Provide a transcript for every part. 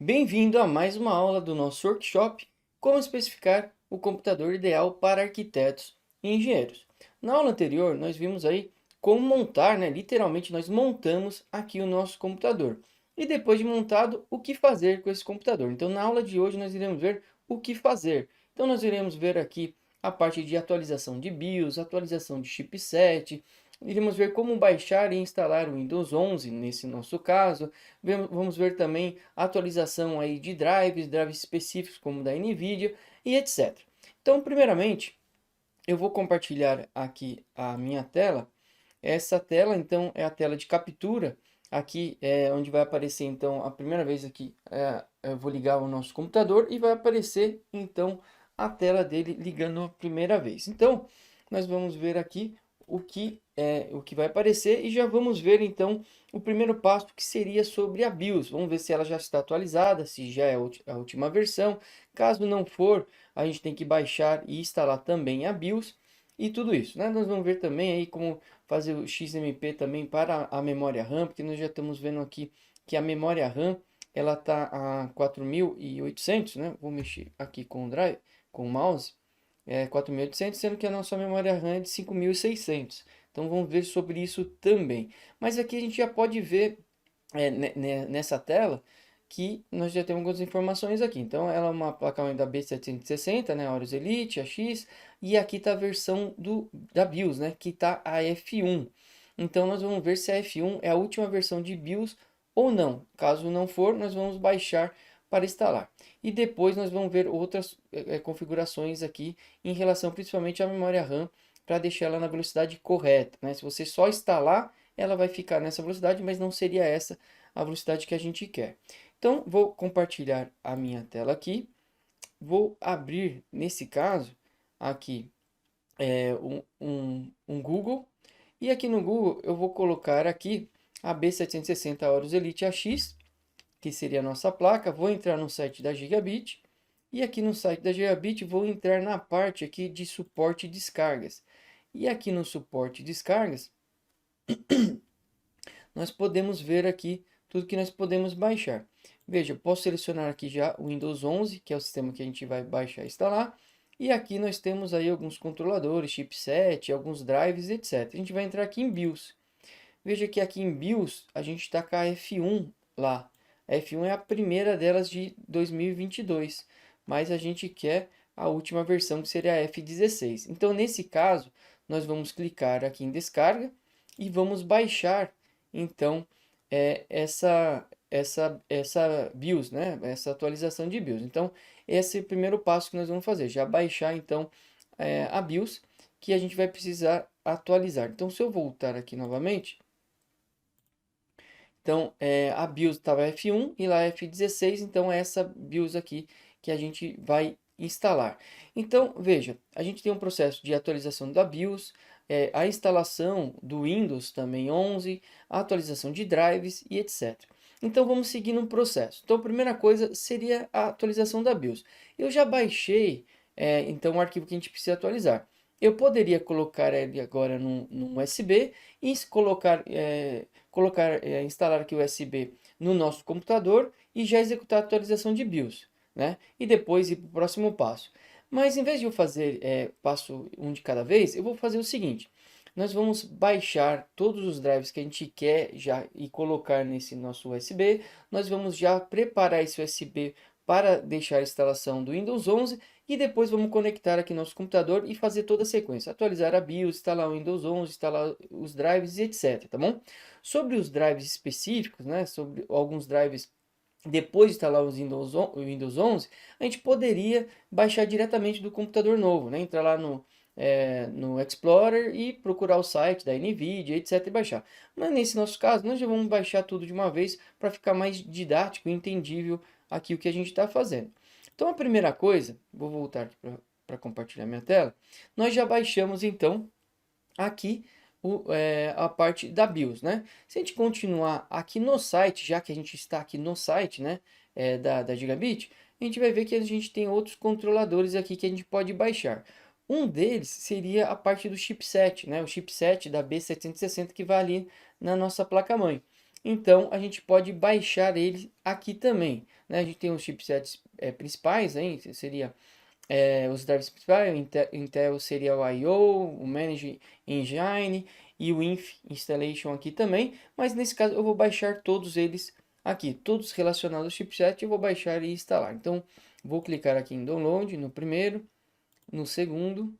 Bem-vindo a mais uma aula do nosso workshop Como especificar o computador ideal para arquitetos e engenheiros. Na aula anterior, nós vimos aí como montar, literalmente nós montamos aqui o nosso computador. E depois de montado, o que fazer com esse computador. Então, na aula de hoje, nós iremos ver o que fazer. Então, nós iremos ver aqui a parte de atualização de BIOS, atualização de chipset, iremos ver como baixar e instalar o Windows 11, nesse nosso caso. Vamos ver também a atualização aí de drives específicos como da NVIDIA e etc. Então, primeiramente, eu vou compartilhar aqui a minha tela. Essa tela, então, é a tela de captura. Aqui é onde vai aparecer, então, a primeira vez aqui, eu vou ligar o nosso computador e vai aparecer, então, a tela dele ligando a primeira vez. Então, nós vamos ver aqui o que vai aparecer e já vamos ver, então, o primeiro passo que seria sobre a BIOS. Vamos ver se ela já está atualizada, se já é a última versão. Caso não for, a gente tem que baixar e instalar também a BIOS e tudo isso, né? Nós vamos ver também aí como fazer o XMP também para a memória RAM, porque nós já estamos vendo aqui que a memória RAM ela tá a 4.800, né? Vou mexer aqui com o drive, com o mouse, 4.800, sendo que a nossa memória RAM é de 5.600. Então vamos ver sobre isso também. Mas aqui a gente já pode ver nessa tela que nós já temos algumas informações aqui. Então, ela é uma placa-mãe da B760, né, Aorus Elite, AX, e aqui está a versão da BIOS, né, que está a F1. Então, nós vamos ver se a F1 é a última versão de BIOS ou não. Caso não for, nós vamos baixar para instalar. E depois nós vamos ver outras configurações aqui em relação principalmente à memória RAM, para deixar ela na velocidade correta, né? Se você só instalar, ela vai ficar nessa velocidade, mas não seria essa a velocidade que a gente quer. Então, vou compartilhar a minha tela aqui. Vou abrir, nesse caso, aqui um Google. E aqui no Google eu vou colocar aqui a B760 Aorus Elite AX, que seria a nossa placa. Vou entrar no site da Gigabit. E aqui no site da Gigabit vou entrar na parte aqui de suporte e descargas. E aqui no suporte e descargas, nós podemos ver aqui tudo que nós podemos baixar. Veja, eu posso selecionar aqui já o Windows 11, que é o sistema que a gente vai baixar e instalar. E aqui nós temos aí alguns controladores, chipset, alguns drives, etc. A gente vai entrar aqui em BIOS. Veja que aqui em BIOS a gente está com a F1 lá. A F1 é a primeira delas de 2022, mas a gente quer a última versão que seria a F16. Então, nesse caso, nós vamos clicar aqui em descarga e vamos baixar, então, essa BIOS, né? Essa atualização de BIOS. Então, esse é o primeiro passo que nós vamos fazer, já baixar, então, a BIOS que a gente vai precisar atualizar. Então, se eu voltar aqui novamente, então, a BIOS estava F1 e lá F16, então é essa BIOS aqui que a gente vai instalar. Então, veja, a gente tem um processo de atualização da BIOS, a instalação do Windows também 11, a atualização de drives e etc. Então, vamos seguir no processo. Então, a primeira coisa seria a atualização da BIOS. Eu já baixei, então, o arquivo que a gente precisa atualizar. Eu poderia colocar ele agora num USB e instalar aqui o USB no nosso computador e já executar a atualização de BIOS, né? E depois ir para o próximo passo. Mas em vez de eu fazer passo um de cada vez, eu vou fazer o seguinte. Nós vamos baixar todos os drives que a gente quer já e colocar nesse nosso USB. Nós vamos já preparar esse USB para deixar a instalação do Windows 11 e depois vamos conectar aqui nosso computador e fazer toda a sequência. Atualizar a BIOS, instalar o Windows 11, instalar os drives e etc, tá bom? Sobre os drives específicos, né, sobre alguns drives depois de instalar o Windows 11, a gente poderia baixar diretamente do computador novo, né? Entrar lá no Explorer e procurar o site da NVIDIA, etc. e baixar. Mas nesse nosso caso, nós já vamos baixar tudo de uma vez para ficar mais didático e entendível aqui o que a gente está fazendo. Então a primeira coisa, vou voltar aqui para compartilhar minha tela, nós já baixamos então aqui a parte da BIOS, né? Se a gente continuar aqui no site, já que a gente está aqui no site, né, da Gigabit, a gente vai ver que a gente tem outros controladores aqui que a gente pode baixar. Um deles seria a parte do chipset, né? O chipset da B760 que vai ali na nossa placa-mãe. então a gente pode baixar ele aqui também, né? A gente tem os chipsets principais, aí seria os drivers principais, o Intel seria o I/O, o Manage Engine e o Inf Installation aqui também, mas nesse caso eu vou baixar todos eles aqui, todos relacionados ao chipset, eu vou baixar e instalar. Então vou clicar aqui em Download, no primeiro, no segundo,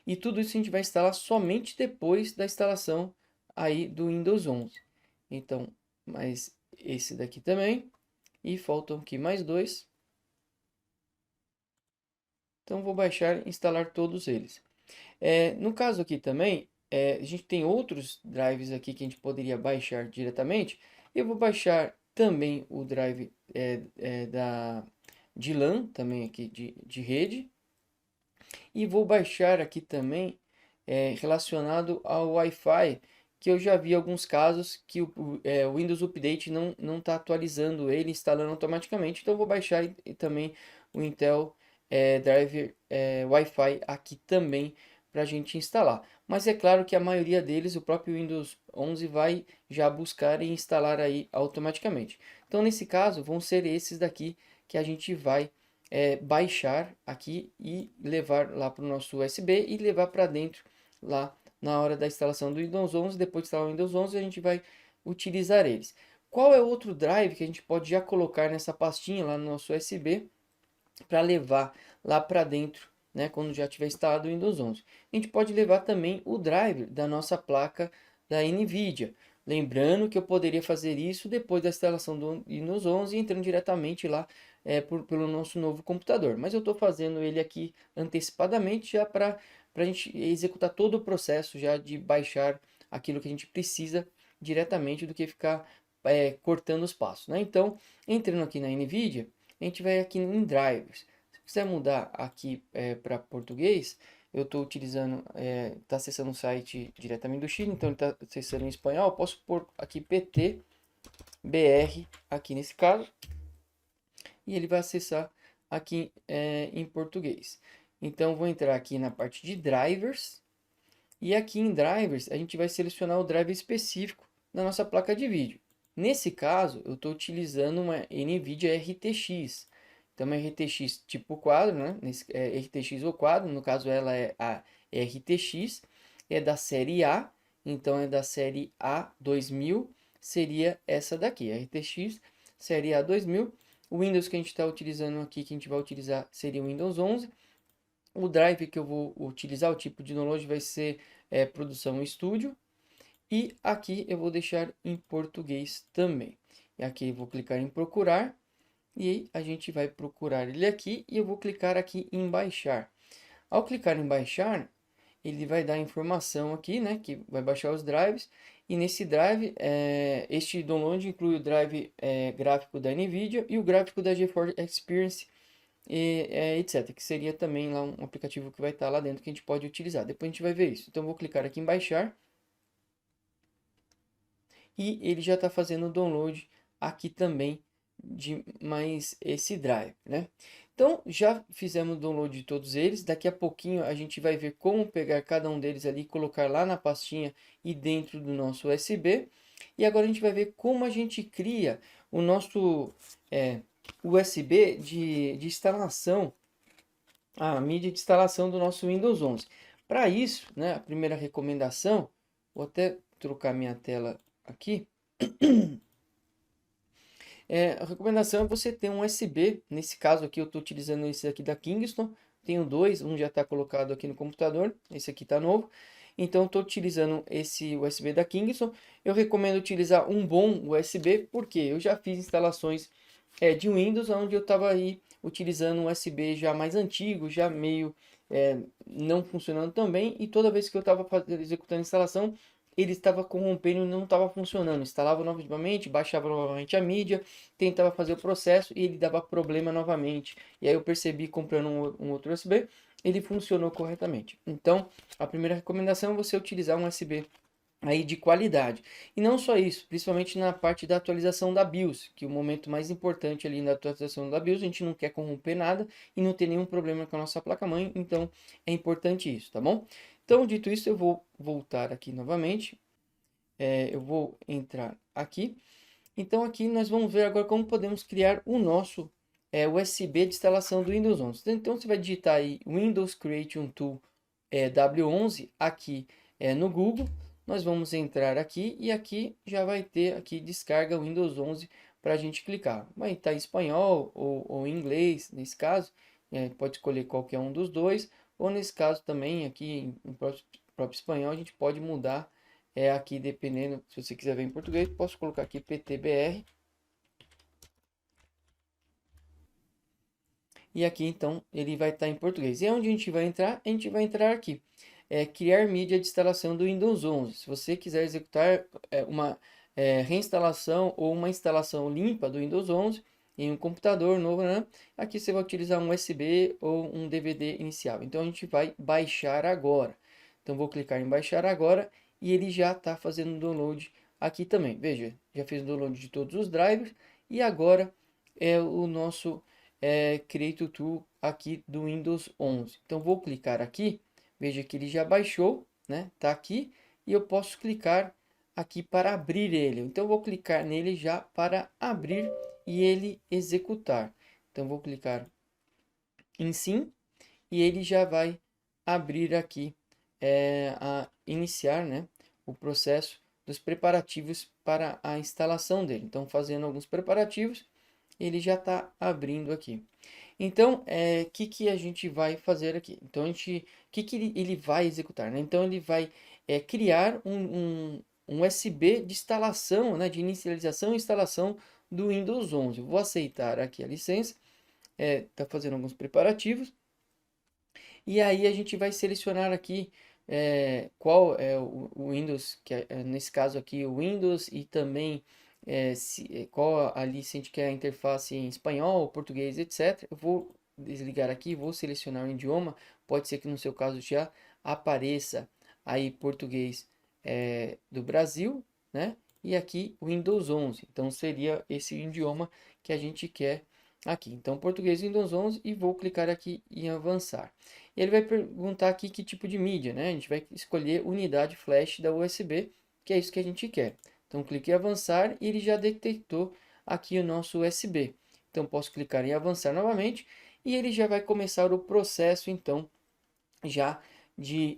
e tudo isso a gente vai instalar somente depois da instalação aí do Windows 11. Então, mais esse daqui também, e faltam aqui mais dois. Então vou baixar e instalar todos eles. No caso aqui também, a gente tem outros drives aqui que a gente poderia baixar diretamente. Eu vou baixar também o drive de LAN, também aqui de rede. E vou baixar aqui também relacionado ao Wi-Fi, que eu já vi alguns casos que o Windows Update não está atualizando ele, instalando automaticamente. Então eu vou baixar também o Intel Driver Wi-Fi aqui também para a gente instalar. Mas é claro que a maioria deles, o próprio Windows 11 vai já buscar e instalar aí automaticamente. Então nesse caso vão ser esses daqui que a gente vai baixar aqui e levar lá para o nosso USB e levar para dentro lá na hora da instalação do Windows 11. Depois de instalar o Windows 11 a gente vai utilizar eles. Qual é outro drive que a gente pode já colocar nessa pastinha lá no nosso USB para levar lá para dentro, né, quando já tiver instalado o Windows 11? A gente pode levar também o driver da nossa placa da NVIDIA. Lembrando que eu poderia fazer isso depois da instalação do Windows 11, entrando diretamente lá pelo nosso novo computador. Mas eu estou fazendo ele aqui antecipadamente já para a gente executar todo o processo já de baixar aquilo que a gente precisa diretamente do que ficar cortando os passos, né? Então, entrando aqui na NVIDIA, a gente vai aqui em Drivers. Se quiser mudar aqui para português, eu estou utilizando, está acessando o site diretamente do Chile, então ele está acessando em espanhol. Eu posso pôr aqui PT BR aqui nesse caso e ele vai acessar aqui em português. Então vou entrar aqui na parte de drivers e aqui em drivers a gente vai selecionar o driver específico da nossa placa de vídeo. Nesse caso eu estou utilizando uma NVIDIA RTX. Então uma RTX tipo quadro, né? RTX ou quadro, no caso ela é a RTX, é da série A, então é da série A2000, seria essa daqui, a RTX série A2000. O Windows que a gente está utilizando aqui, que a gente vai utilizar, seria o Windows 11. O drive que eu vou utilizar, o tipo de download vai ser Produção Studio. E aqui eu vou deixar em português também. E aqui eu vou clicar em procurar. E a gente vai procurar ele aqui. E eu vou clicar aqui em baixar. Ao clicar em baixar, ele vai dar informação aqui, né? Que vai baixar os drives. E nesse drive, este download inclui o drive gráfico da NVIDIA e o gráfico da GeForce Experience, etc. Que seria também lá um aplicativo que vai estar lá dentro que a gente pode utilizar. Depois a gente vai ver isso. Então, vou clicar aqui em baixar. E ele já está fazendo o download aqui também de mais esse drive, né? Então, já fizemos o download de todos eles. Daqui a pouquinho a gente vai ver como pegar cada um deles ali, colocar lá na pastinha e dentro do nosso USB. E agora a gente vai ver como a gente cria o nosso USB de instalação, a mídia de instalação do nosso Windows 11. Para isso, né, a primeira recomendação, vou até trocar minha tela aqui. A recomendação é você ter um USB. Nesse caso aqui eu estou utilizando esse aqui da Kingston. Tenho dois, um já está colocado aqui no computador, esse aqui está novo. Então estou utilizando esse USB da Kingston. Eu recomendo utilizar um bom USB, porque eu já fiz instalações de Windows, onde eu estava aí utilizando um USB já mais antigo, já meio não funcionando tão bem. E toda vez que eu estava executando a instalação, ele estava corrompendo e não estava funcionando. Instalava novamente, baixava novamente a mídia, tentava fazer o processo e ele dava problema novamente. E aí eu percebi, comprando um outro USB, ele funcionou corretamente. Então, a primeira recomendação é você utilizar um USB aí de qualidade. E não só isso, principalmente na parte da atualização da BIOS, que é o momento mais importante ali na atualização da BIOS, a gente não quer corromper nada e não ter nenhum problema com a nossa placa-mãe, então é importante isso, tá bom? Então, dito isso, eu vou voltar aqui novamente. Eu vou entrar aqui. Então aqui nós vamos ver agora como podemos criar o nosso USB de instalação do Windows 11. Então você vai digitar aí Windows Creation Tool W11 aqui no Google. Nós vamos entrar aqui e aqui já vai ter aqui descarga Windows 11 para a gente clicar. Vai estar em espanhol ou em inglês, nesse caso. Pode escolher qualquer um dos dois. Ou nesse caso também, aqui em próprio espanhol, a gente pode mudar aqui dependendo. Se você quiser ver em português, posso colocar aqui PTBR. E aqui então ele vai estar em português. E onde a gente vai entrar? A gente vai entrar aqui. Criar mídia de instalação do Windows 11. Se você quiser executar uma reinstalação ou uma instalação limpa do Windows 11 em um computador novo, né? Aqui você vai utilizar um USB ou um DVD inicial. Então a gente vai baixar agora. Então vou clicar em baixar agora e ele já está fazendo download aqui também. Veja, já fez o download de todos os drivers e agora é o nosso Create Tool aqui do Windows 11. Então vou clicar aqui, veja que ele já baixou, né? Tá aqui e eu posso clicar aqui para abrir ele. Então vou clicar nele já para abrir e ele executar. Então vou clicar em sim e ele já vai abrir aqui a iniciar, né, o processo dos preparativos para a instalação dele. Então fazendo alguns preparativos, ele já está abrindo aqui. Então, que a gente vai fazer aqui? Então, que ele vai executar, né? Então, ele vai criar um USB de instalação, né? De inicialização e instalação do Windows 11. Eu vou aceitar aqui a licença, tá fazendo alguns preparativos. E aí a gente vai selecionar aqui qual é o Windows, que nesse caso aqui o Windows e também qual ali se a gente quer a interface em espanhol, português, etc. Eu vou desligar aqui, vou selecionar o idioma. Pode ser que no seu caso já apareça aí português do Brasil, né? E aqui Windows 11. Então seria esse idioma que a gente quer aqui. Então português Windows 11 e vou clicar aqui em avançar. E ele vai perguntar aqui que tipo de mídia, né? A gente vai escolher unidade flash da USB, que é isso que a gente quer. Então clique em avançar e ele já detectou aqui o nosso USB. Então posso clicar em avançar novamente e ele já vai começar o processo então já de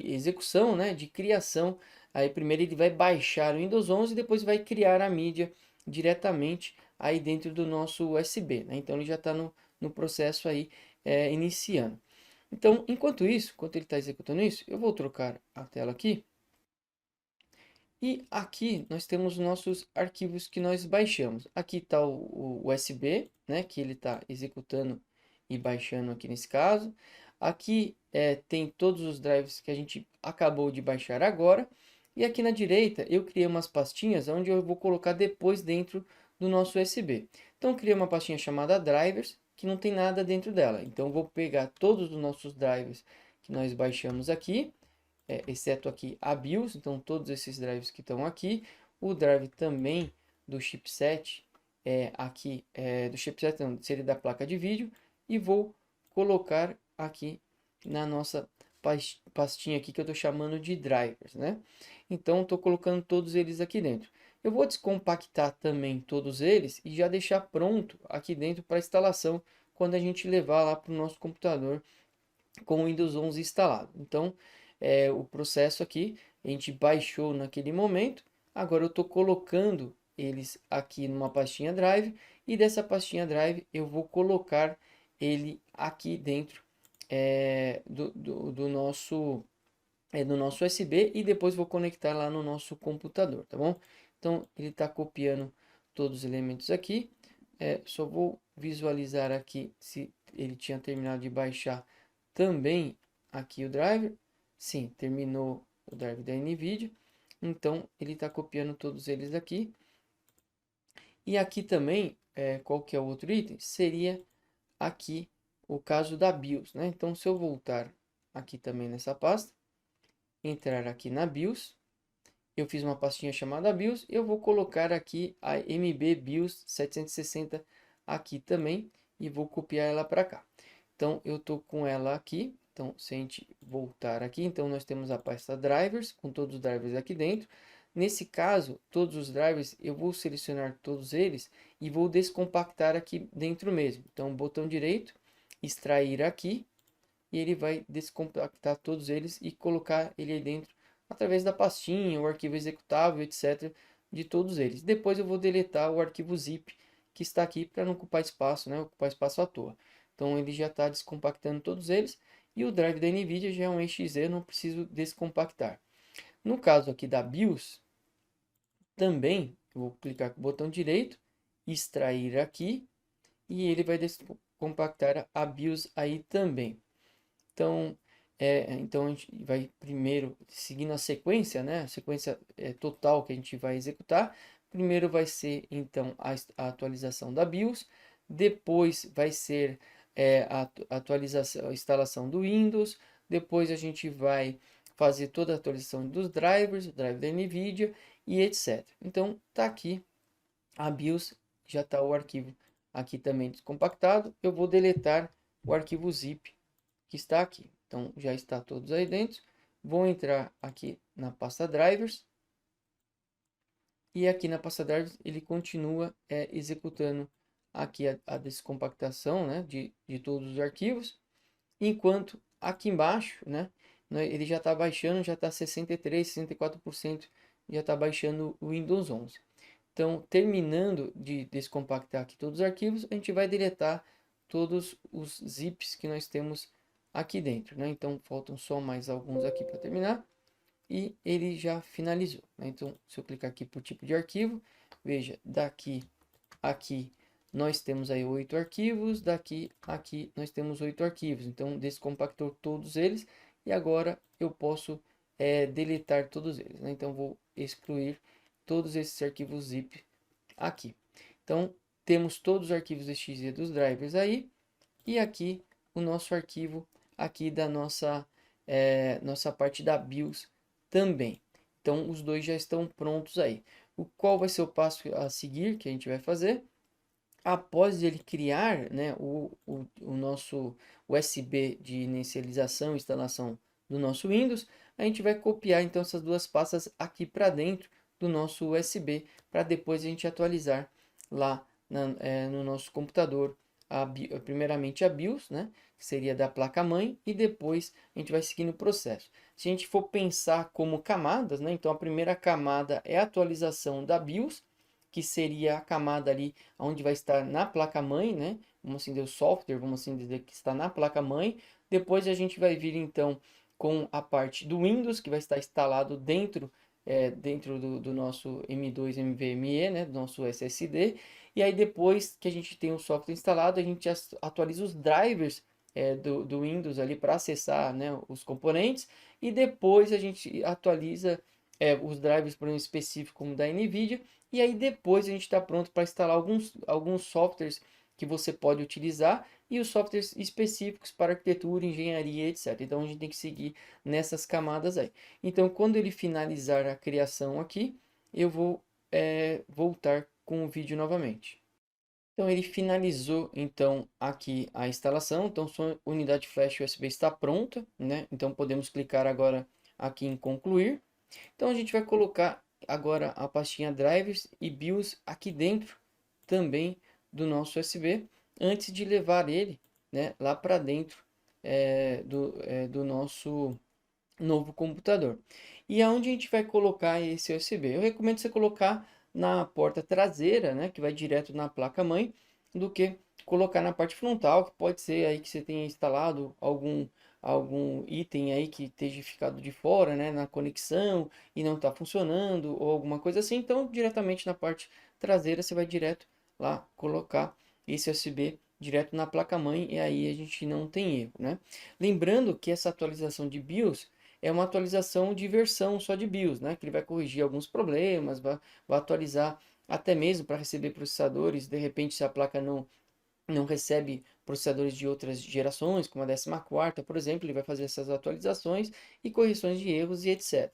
execução, né? De criação. Aí primeiro ele vai baixar o Windows 11 e depois vai criar a mídia diretamente aí dentro do nosso USB, né? Então ele já está no processo aí iniciando. Então, enquanto isso, enquanto ele está executando isso, eu vou trocar a tela aqui. E aqui nós temos nossos arquivos que nós baixamos. Aqui está o USB, né, que ele está executando e baixando aqui nesse caso. Aqui tem todos os drives que a gente acabou de baixar agora. E aqui na direita eu criei umas pastinhas onde eu vou colocar depois dentro do nosso USB. Então eu criei uma pastinha chamada Drivers, que não tem nada dentro dela. Então eu vou pegar todos os nossos drivers que nós baixamos aqui exceto aqui a BIOS, então todos esses drives que estão aqui, o drive também do chipset, aqui do chipset não, seria da placa de vídeo, e vou colocar aqui na nossa pastinha aqui que eu estou chamando de drivers, né? Então estou colocando todos eles aqui dentro. Eu vou descompactar também todos eles e já deixar pronto aqui dentro para instalação quando a gente levar lá para o nosso computador com o Windows 11 instalado. Então, o processo aqui, a gente baixou naquele momento, agora eu estou colocando eles aqui numa pastinha Drive, e dessa pastinha Drive eu vou colocar ele aqui dentro do nosso USB e depois vou conectar lá no nosso computador, tá bom? Então, ele está copiando todos os elementos aqui, só vou visualizar aqui se ele tinha terminado de baixar também aqui o driver. Sim, terminou o driver da NVIDIA. Então, ele está copiando todos eles aqui. E aqui também, qual que é o outro item? Seria aqui o caso da BIOS, né? Então, se eu voltar aqui também nessa pasta, entrar aqui na BIOS, eu fiz uma pastinha chamada BIOS, eu vou colocar aqui a MB BIOS 760 aqui também e vou copiar ela para cá. Então, eu estou com ela aqui. Então, se a gente voltar aqui, então nós temos a pasta drivers, com todos os drivers aqui dentro. nesse caso, todos os drivers, eu vou selecionar todos eles e vou descompactar aqui dentro mesmo. Então, botão direito, extrair aqui, e ele vai descompactar todos eles e colocar ele aí dentro através da pastinha, o arquivo executável, etc. de todos eles. Depois eu vou deletar o arquivo zip que está aqui para não ocupar espaço, né? Ocupar espaço à toa. Então ele já está descompactando todos eles e o drive da NVIDIA já é um exe, eu não preciso descompactar. No caso aqui da BIOS, também eu vou clicar com o botão direito, extrair aqui e ele vai descompactar a BIOS aí também. Então, então a gente vai primeiro seguindo a sequência, né? A sequência total que a gente vai executar. Primeiro vai ser então a atualização da BIOS, depois vai ser a atualização, a instalação do Windows, depois a gente vai fazer toda a atualização dos drivers, o driver da NVIDIA e etc. Então tá aqui a BIOS, já está o arquivo aqui também descompactado. Eu vou deletar o arquivo zip que está aqui. Então já está todos aí dentro. Vou entrar aqui na pasta drivers. E aqui na pasta drivers ele continua executando aqui a descompactação, né, de todos os arquivos. Enquanto aqui embaixo, né, ele já está baixando, já está 63, 64%, já está baixando o Windows 11. Então, terminando de descompactar aqui todos os arquivos, a gente vai deletar todos os zips que nós temos aqui dentro, né? Então, faltam só mais alguns aqui para terminar e ele já finalizou, né? Então, se eu clicar aqui por tipo de arquivo, veja, daqui aqui nós temos aí 8 arquivos, daqui aqui nós temos 8 arquivos. Então, descompactou todos eles e agora eu posso deletar todos eles, né? Então, vou excluir todos esses arquivos zip aqui. Então, temos todos os arquivos exe dos drivers aí e aqui o nosso arquivo aqui da nossa parte da BIOS também. Então, os dois já estão prontos aí. Qual vai ser o passo a seguir que a gente vai fazer? Após ele criar, né, o nosso USB de inicialização e instalação do nosso Windows, a gente vai copiar então essas duas pastas aqui para dentro do nosso USB, para depois a gente atualizar lá no nosso computador, primeiramente a BIOS, né, que seria da placa-mãe, e depois a gente vai seguindo o processo. Se a gente for pensar como camadas, né, então a primeira camada é a atualização da BIOS, que seria a camada ali onde vai estar na placa-mãe, né? Vamos assim dizer, o software, vamos assim dizer, que está na placa-mãe. Depois a gente vai vir então com a parte do Windows, que vai estar instalado dentro do nosso M2 NVMe, né? Do nosso SSD. E aí depois que a gente tem o software instalado, a gente atualiza os drivers do Windows ali para acessar, né, os componentes. E depois a gente atualiza os drivers por um específico como da NVIDIA. E aí depois a gente está pronto para instalar alguns softwares que você pode utilizar e os softwares específicos para arquitetura, engenharia, etc. Então a gente tem que seguir nessas camadas aí. Então quando ele finalizar a criação aqui, eu vou voltar com o vídeo novamente. Então ele finalizou então aqui a instalação. Então sua unidade flash USB está pronta, né? Então podemos clicar agora aqui em concluir. Então a gente vai colocar agora a pastinha drivers e BIOS aqui dentro também do nosso USB, antes de levar ele, né, lá para dentro do nosso novo computador. E aonde a gente vai colocar esse USB? Eu recomendo você colocar na porta traseira, né, que vai direto na placa-mãe, do que colocar na parte frontal, que pode ser aí que você tenha instalado algum item aí que esteja ficado de fora, né, na conexão e não está funcionando ou alguma coisa assim. Então, diretamente na parte traseira você vai direto lá colocar esse USB direto na placa-mãe e aí a gente não tem erro, né? Lembrando que essa atualização de BIOS é uma atualização de versão só de BIOS, né? Que ele vai corrigir alguns problemas, vai atualizar até mesmo para receber processadores. De repente, se a placa não recebe processadores de outras gerações, como a 14ª, por exemplo, ele vai fazer essas atualizações e correções de erros e etc.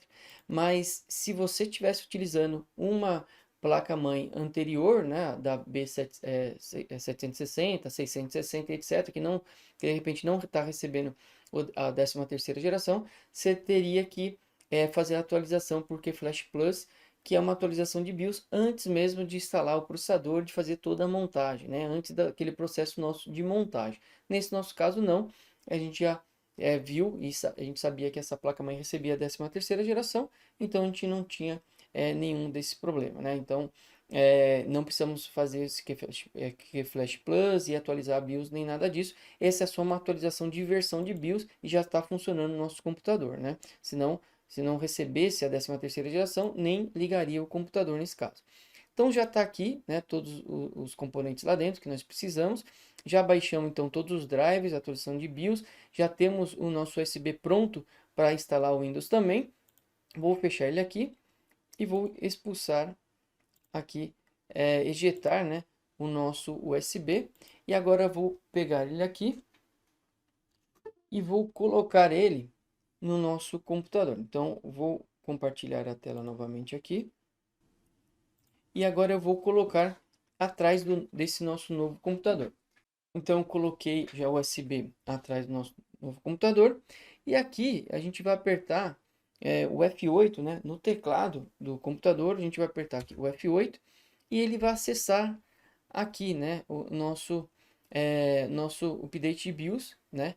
Mas se você estivesse utilizando uma placa-mãe anterior, né, da B760, 660, etc., que de repente não está recebendo a 13ª geração, você teria que fazer a atualização, porque Flash Plus que é uma atualização de BIOS antes mesmo de instalar o processador, de fazer toda a montagem, né? Antes daquele processo nosso de montagem. Nesse nosso caso, não. A gente já viu e a gente sabia que essa placa-mãe recebia a 13ª geração, então a gente não tinha nenhum desse problema, né? Então, não precisamos fazer esse QFlash Plus e atualizar a BIOS, nem nada disso. Essa é só uma atualização de versão de BIOS e já está funcionando no nosso computador, né? Senão, se não recebesse a 13ª geração, nem ligaria o computador nesse caso. Então já está aqui, né, todos os componentes lá dentro que nós precisamos. Já baixamos então todos os drivers, a atualização de BIOS. Já temos o nosso USB pronto para instalar o Windows também. Vou fechar ele aqui e vou expulsar aqui, ejetar, né, o nosso USB. E agora vou pegar ele aqui e vou colocar ele no nosso computador. Então, vou compartilhar a tela novamente aqui. E agora eu vou colocar atrás desse nosso novo computador. Então, eu coloquei já o USB atrás do nosso novo computador. E aqui a gente vai apertar o F8, né, no teclado do computador. A gente vai apertar aqui o F8 e ele vai acessar aqui, né, o nosso update BIOS, né?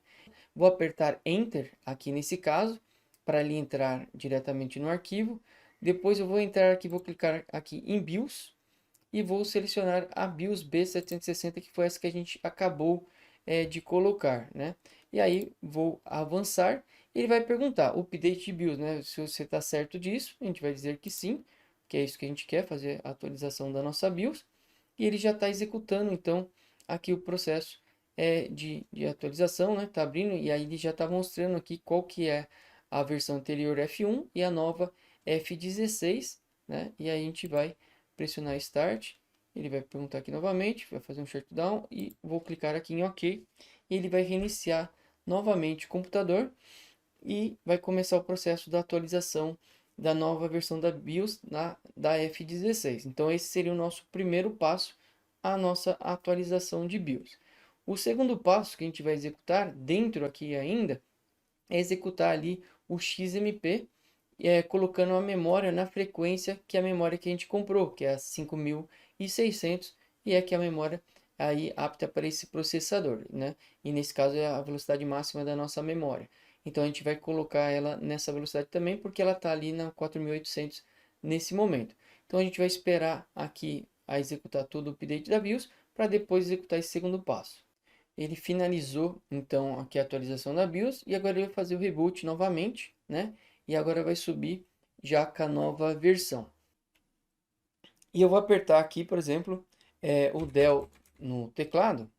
Vou apertar Enter aqui nesse caso, para ele entrar diretamente no arquivo. Depois eu vou entrar aqui, vou clicar aqui em BIOS e vou selecionar a BIOS B760, que foi essa que a gente acabou de colocar, né? E aí vou avançar. Ele vai perguntar, update BIOS, né? Se você está certo disso, a gente vai dizer que sim, que é isso que a gente quer, fazer a atualização da nossa BIOS. E ele já está executando, então, aqui o processo de atualização, né? Tá abrindo e aí ele já está mostrando aqui qual que é a versão anterior F1 e a nova F16, né? E aí a gente vai pressionar Start, ele vai perguntar aqui novamente, vai fazer um shutdown e vou clicar aqui em OK. E ele vai reiniciar novamente o computador e vai começar o processo da atualização da nova versão da BIOS da F16. Então esse seria o nosso primeiro passo, a nossa atualização de BIOS. O segundo passo que a gente vai executar dentro aqui ainda é executar ali o XMP, colocando a memória na frequência que é a memória que a gente comprou, que é a 5600 e é que é a memória aí apta para esse processador, né? E nesse caso é a velocidade máxima da nossa memória. Então a gente vai colocar ela nessa velocidade também, porque ela está ali na 4800 nesse momento. Então a gente vai esperar aqui a executar todo o update da BIOS para depois executar esse segundo passo. Ele finalizou então aqui a atualização da BIOS e agora ele vai fazer o reboot novamente, né? E agora vai subir já com a nova versão. E eu vou apertar aqui, por exemplo, o Del no teclado.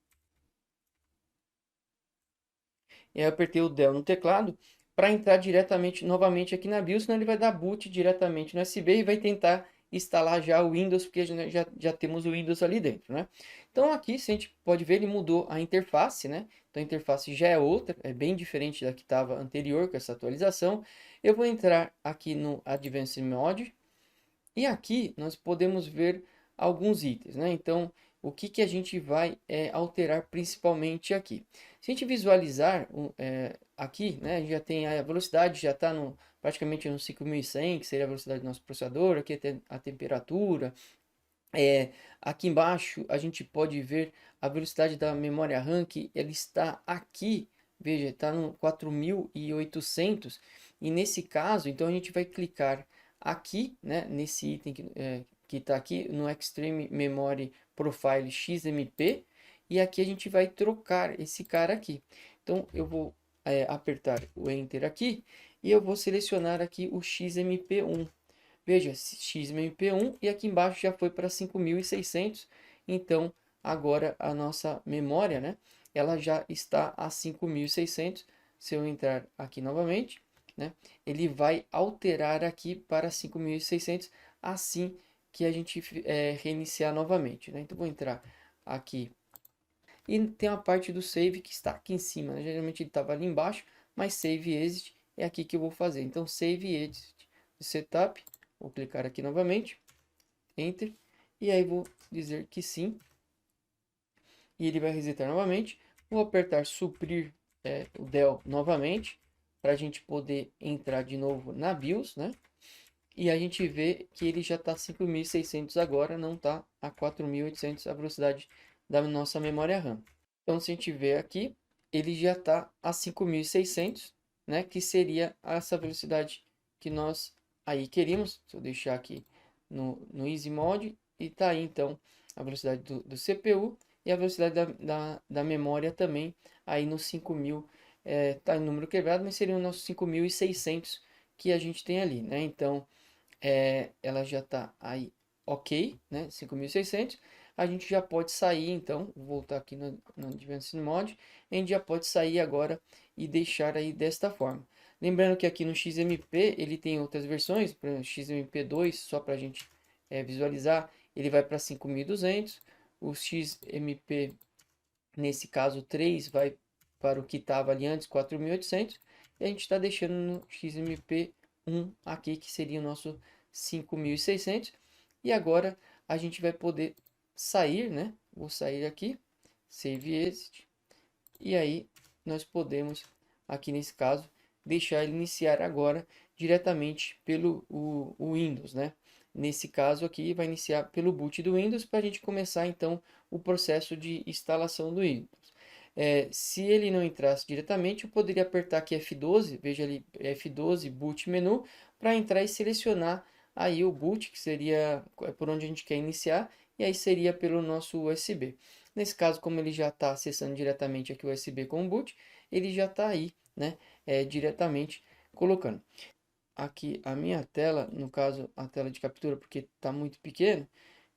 E aí eu apertei o Del no teclado para entrar diretamente novamente aqui na BIOS, senão ele vai dar boot diretamente no USB e vai tentar instalar já o Windows, porque já temos o Windows ali dentro, né? Então aqui, se a gente pode ver, ele mudou a interface, né? Então a interface já é outra, é bem diferente da que estava anterior com essa atualização. Eu vou entrar aqui no Advanced Mode e aqui nós podemos ver alguns itens, né? Então, o que, que a gente vai alterar principalmente aqui? Se a gente visualizar aqui, né? A gente já tem a velocidade, já está praticamente no 5100, que seria a velocidade do nosso processador. Aqui tem a temperatura. Aqui embaixo a gente pode ver a velocidade da memória RAM, que ela está aqui, veja, está no 4800. E nesse caso, então a gente vai clicar aqui, né, nesse item que está aqui no Extreme Memory Profile XMP, e aqui a gente vai trocar esse cara aqui. Então eu vou apertar o Enter aqui e eu vou selecionar aqui o XMP1. Veja, XMP1 e aqui embaixo já foi para 5600. Então agora a nossa memória, né, ela já está a 5600. Se eu entrar aqui novamente, né, ele vai alterar aqui para 5600 assim que a gente reiniciar novamente, né? Então vou entrar aqui e tem a parte do save que está aqui em cima, né? Geralmente ele estava ali embaixo, mas save exit é aqui que eu vou fazer. Então save exit setup, vou clicar aqui novamente, enter, e aí vou dizer que sim, e ele vai resetar novamente. Vou apertar suprir o Del novamente, para a gente poder entrar de novo na BIOS, né? E a gente vê que ele já está 5.600 agora, não está a 4.800 a velocidade da nossa memória RAM. Então, se a gente ver aqui, ele já está a 5.600, né? Que seria essa velocidade que nós aí queríamos. Se eu deixar aqui no Easy Mode, e está aí então a velocidade do CPU e a velocidade da memória também aí no 5.000. Está em número quebrado, mas seria o nosso 5.600 que a gente tem ali, né? Então, ela já está aí ok, né? 5.600. A gente já pode sair, então, vou voltar aqui no Advanced Mode, a gente já pode sair agora e deixar aí desta forma. Lembrando que aqui no XMP ele tem outras versões, por exemplo, XMP2, só para a gente visualizar, ele vai para 5.200, o XMP, nesse caso 3, vai para o que estava ali antes, 4.800, e a gente está deixando no XMP1 aqui, que seria o nosso 5.600. E agora a gente vai poder sair, né? Vou sair aqui, Save Exit, e aí nós podemos, aqui nesse caso, deixar ele iniciar agora diretamente pelo o Windows, né? Nesse caso aqui vai iniciar pelo boot do Windows para a gente começar então o processo de instalação do Windows. Se ele não entrasse diretamente, eu poderia apertar aqui F12, veja ali F12 boot menu, para entrar e selecionar aí o boot, que seria por onde a gente quer iniciar, e aí seria pelo nosso USB. Nesse caso, como ele já está acessando diretamente aqui o USB com o boot, ele já está aí, né, diretamente colocando. Aqui a minha tela, no caso a tela de captura, porque está muito pequeno,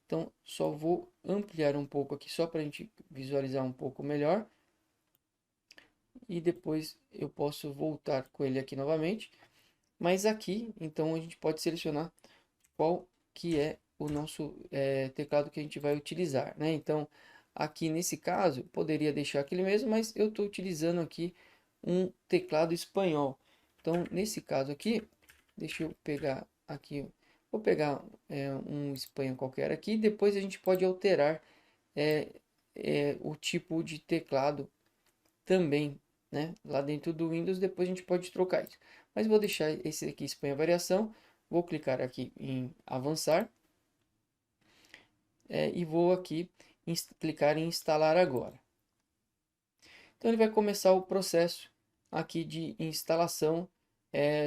então só vou ampliar um pouco aqui, só para a gente visualizar um pouco melhor. E depois eu posso voltar com ele aqui novamente. Mas aqui, então, a gente pode selecionar qual que é o nosso teclado que a gente vai utilizar, né? Então, aqui nesse caso, poderia deixar aquele mesmo, mas eu estou utilizando aqui um teclado espanhol. Então, nesse caso aqui, deixa eu pegar aqui, vou pegar um Espanha qualquer aqui, depois a gente pode alterar é, o tipo de teclado também, né? Lá dentro do Windows, depois a gente pode trocar isso. Mas vou deixar esse aqui Espanha variação. Vou clicar aqui em avançar e vou aqui clicar em instalar agora. Então ele vai começar o processo aqui de instalação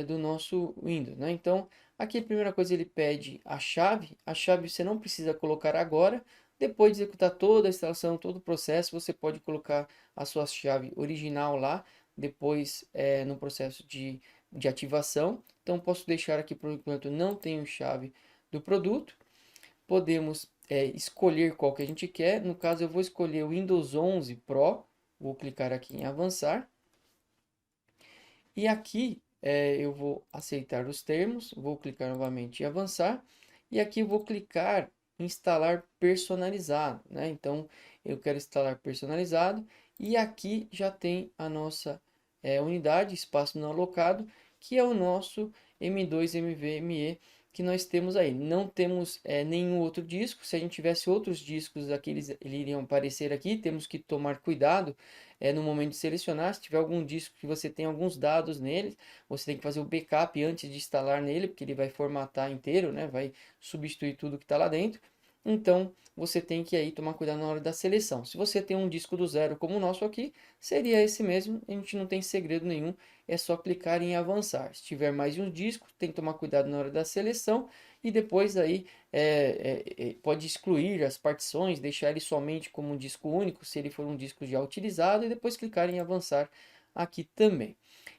do nosso Windows, né? Então aqui a primeira coisa ele pede a chave. A chave você não precisa colocar agora. Depois de executar toda a instalação, todo o processo, você pode colocar a sua chave original lá, depois no processo de ativação. Então posso deixar aqui por enquanto não tenho chave do produto. Podemos escolher qual que a gente quer. No caso eu vou escolher o Windows 11 Pro. Vou clicar aqui em avançar. E aqui eu vou aceitar os termos. Vou clicar novamente em avançar. E aqui eu vou clicar em instalar personalizado, né? Então eu quero instalar personalizado. E aqui já tem a nossa unidade, espaço não alocado, que é o nosso M2 MVMe que nós temos aí. Não temos nenhum outro disco. Se a gente tivesse outros discos, eles iriam aparecer aqui. Temos que tomar cuidado no momento de selecionar. Se tiver algum disco que você tem alguns dados nele, você tem que fazer o backup antes de instalar nele, porque ele vai formatar inteiro, né? Vai substituir tudo que está lá dentro. Então, você tem que aí tomar cuidado na hora da seleção. Se você tem um disco do zero como o nosso aqui, seria esse mesmo. A gente não tem segredo nenhum, é só clicar em avançar. Se tiver mais de um disco, tem que tomar cuidado na hora da seleção e depois aí pode excluir as partições, deixar ele somente como um disco único, se ele for um disco já utilizado, e depois clicar em avançar aqui também.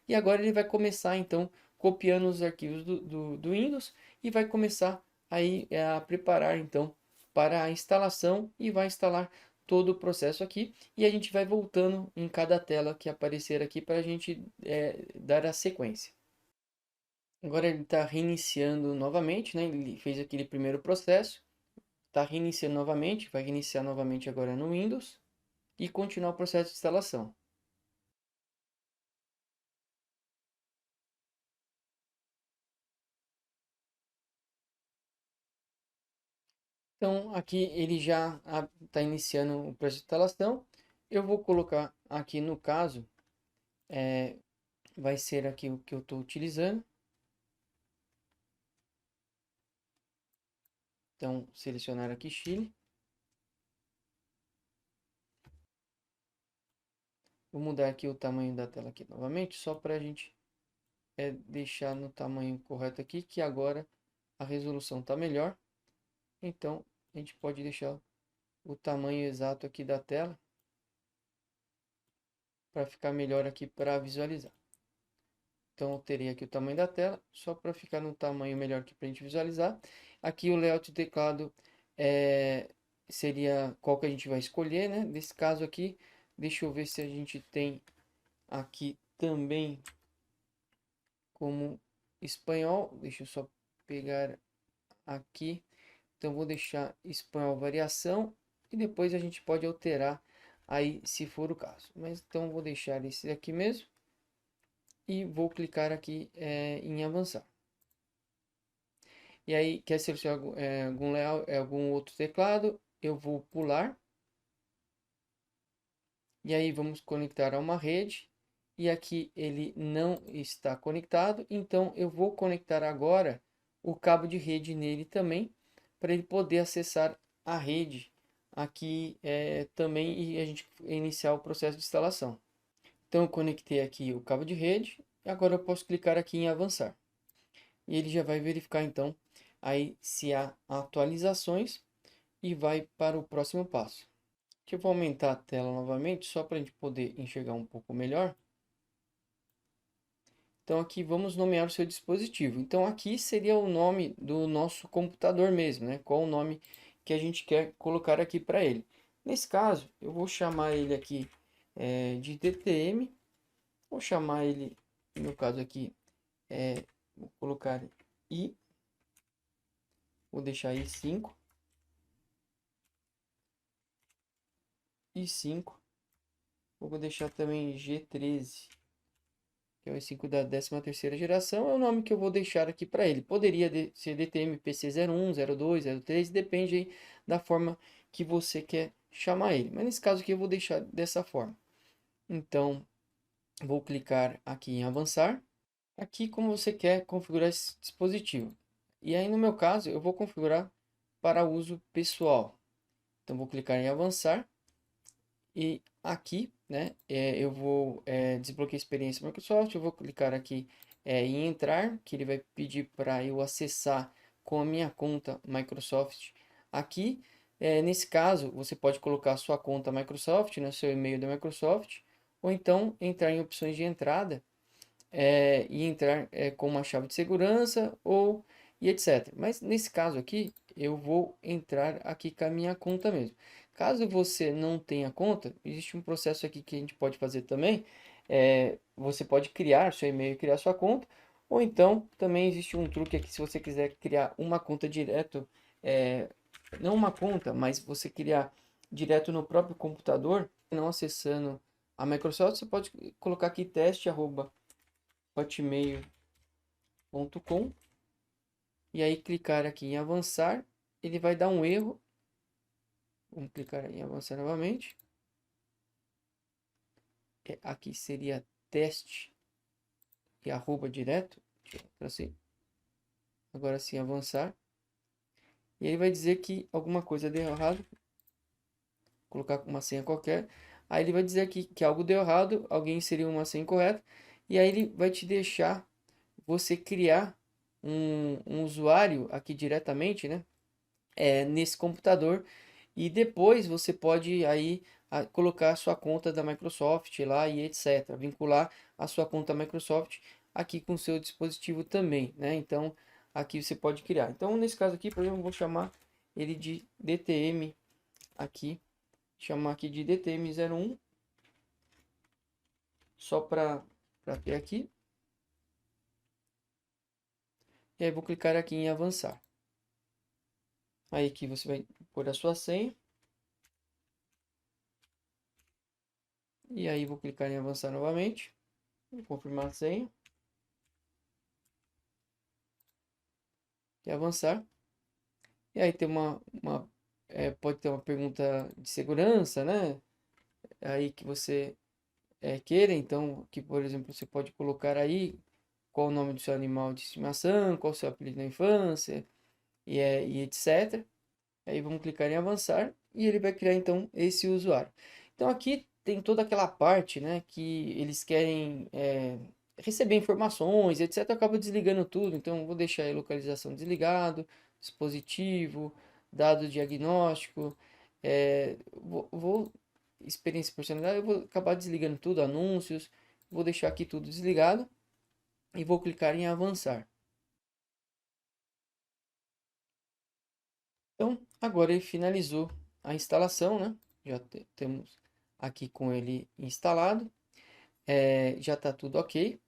E agora ele vai começar então copiando os arquivos do Windows e vai começar aí a preparar então para a instalação e vai instalar todo o processo aqui e a gente vai voltando em cada tela que aparecer aqui para a gente dar a sequência. Agora ele está reiniciando novamente, né? Ele fez aquele primeiro processo, está reiniciando novamente, vai reiniciar novamente agora no Windows e continuar o processo de instalação. Então aqui ele já está iniciando o processo de instalação. Eu vou colocar aqui no caso, vai ser aqui o que eu estou utilizando. Então, selecionar aqui Chile. Vou mudar aqui o tamanho da tela aqui novamente, só para a gente deixar no tamanho correto aqui, que agora a resolução está melhor. Então, a gente pode deixar o tamanho exato aqui da tela para ficar melhor aqui para visualizar. Então, eu terei aqui o tamanho da tela, só para ficar no tamanho melhor aqui para a gente visualizar. Aqui o layout do teclado seria qual que a gente vai escolher, né? Nesse caso aqui, deixa eu ver se a gente tem aqui também como espanhol. Deixa eu só pegar aqui. Então, vou deixar espanhol variação e depois a gente pode alterar aí se for o caso. Mas então, vou deixar esse aqui mesmo e vou clicar aqui em avançar. E aí, quer selecionar algum layout, algum outro teclado, eu vou pular. E aí, vamos conectar a uma rede. E aqui ele não está conectado, então eu vou conectar agora o cabo de rede nele também, para ele poder acessar a rede aqui também e a gente iniciar o processo de instalação. Então eu conectei aqui o cabo de rede, e agora eu posso clicar aqui em avançar. E ele já vai verificar então aí se há atualizações e vai para o próximo passo. Aqui eu vou aumentar a tela novamente, só para a gente poder enxergar um pouco melhor. Então aqui vamos nomear o seu dispositivo. Então aqui seria o nome do nosso computador mesmo, né? Qual o nome que a gente quer colocar aqui para ele. Nesse caso, eu vou chamar ele aqui de DTM. Vou chamar ele, no meu caso aqui, vou colocar I. Vou deixar I5. I5. Vou deixar também G13. Que é o i5 da 13ª geração, é o nome que eu vou deixar aqui para ele. Poderia ser DTM PC01, 02, 03, depende aí da forma que você quer chamar ele. Mas nesse caso aqui eu vou deixar dessa forma. Então, vou clicar aqui em avançar. Aqui como você quer configurar esse dispositivo. E aí no meu caso eu vou configurar para uso pessoal. Então vou clicar em avançar. E aqui, né, eu vou desbloquear a experiência Microsoft. Eu vou clicar aqui em entrar, que ele vai pedir para eu acessar com a minha conta Microsoft. Aqui, nesse caso, você pode colocar a sua conta Microsoft, né, seu e-mail da Microsoft, ou então entrar em opções de entrada e entrar com uma chave de segurança ou e etc. Mas nesse caso aqui, eu vou entrar aqui com a minha conta mesmo. Caso você não tenha conta, existe um processo aqui que a gente pode fazer também. Você pode criar seu e-mail e criar sua conta, ou então também existe um truque aqui se você quiser criar uma conta direto, não uma conta, mas você criar direto no próprio computador, não acessando a Microsoft, você pode colocar aqui teste@hotmail.com e aí clicar aqui em avançar, ele vai dar um erro. Vamos clicar em avançar novamente. Aqui seria teste e arroba direto. Assim. Agora sim avançar. E ele vai dizer que alguma coisa deu errado. Vou colocar uma senha qualquer. Aí ele vai dizer aqui que algo deu errado, alguém inseriu uma senha incorreta. E aí ele vai te deixar você criar um usuário aqui diretamente, né? Nesse computador e depois você pode aí colocar a sua conta da Microsoft lá e etc. Vincular a sua conta Microsoft aqui com o seu dispositivo também, né? Então aqui você pode criar. Então nesse caso aqui, por exemplo, eu vou chamar ele de DTM aqui, chamar aqui de DTM01 só para ter aqui. E aí vou clicar aqui em avançar. Aí aqui você vai pôr a sua senha. E aí vou clicar em avançar novamente. Vou confirmar a senha. E avançar. E aí tem pode ter uma pergunta de segurança, né? Aí que você queira. Então, aqui, por exemplo, você pode colocar aí qual o nome do seu animal de estimação, qual o seu apelido na infância, e etc. Aí vamos clicar em avançar e ele vai criar então esse usuário. Então aqui tem toda aquela parte, né, que eles querem receber informações, etc. Acaba desligando tudo, então vou deixar aí localização desligado, dispositivo, dado diagnóstico, vou experiência personalizada, eu vou acabar desligando tudo, anúncios, vou deixar aqui tudo desligado e vou clicar em avançar. Então, agora ele finalizou a instalação, né? Já temos aqui com ele instalado, já está tudo ok.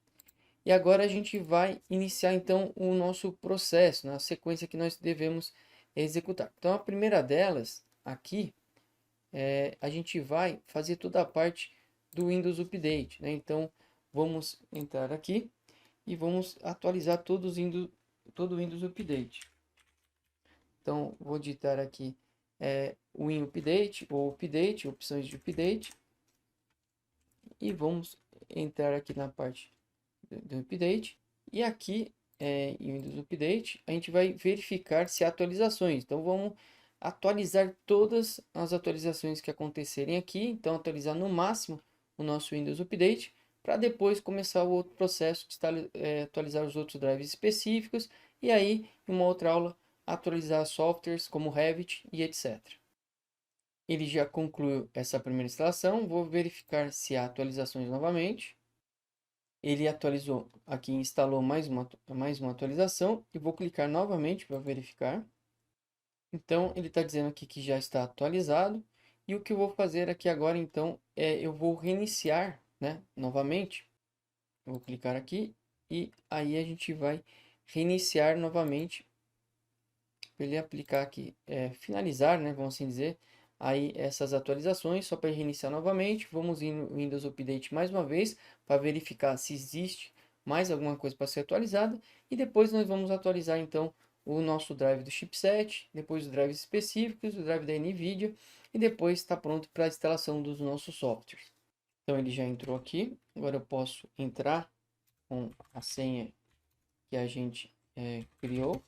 E agora a gente vai iniciar então o nosso processo, na sequência que nós devemos executar. Então, a primeira delas aqui, a gente vai fazer toda a parte do Windows Update, né? Então, vamos entrar aqui e vamos atualizar todo o Windows Update. Então, vou digitar aqui Win Update ou Update, opções de Update. E vamos entrar aqui na parte do Update. E aqui em Windows Update, a gente vai verificar se há atualizações. Então, vamos atualizar todas as atualizações que acontecerem aqui. Então, atualizar no máximo o nosso Windows Update, para depois começar o outro processo de atualizar os outros drives específicos. E aí, em uma outra aula, atualizar softwares como Revit e etc. Ele já concluiu essa primeira instalação. Vou verificar se há atualizações novamente. Ele atualizou aqui, instalou mais uma atualização. E vou clicar novamente para verificar. Então, ele está dizendo aqui que já está atualizado. E o que eu vou fazer aqui agora, então, eu vou reiniciar, né, novamente. Eu vou clicar aqui e aí a gente vai reiniciar novamente para ele aplicar aqui, finalizar, né, vamos assim dizer, aí essas atualizações, só para reiniciar novamente. Vamos em Windows Update mais uma vez, para verificar se existe mais alguma coisa para ser atualizada, e depois nós vamos atualizar então o nosso drive do chipset, depois os drives específicos, o drive da NVIDIA, e depois está pronto para a instalação dos nossos softwares. Então ele já entrou aqui, agora eu posso entrar com a senha que a gente criou.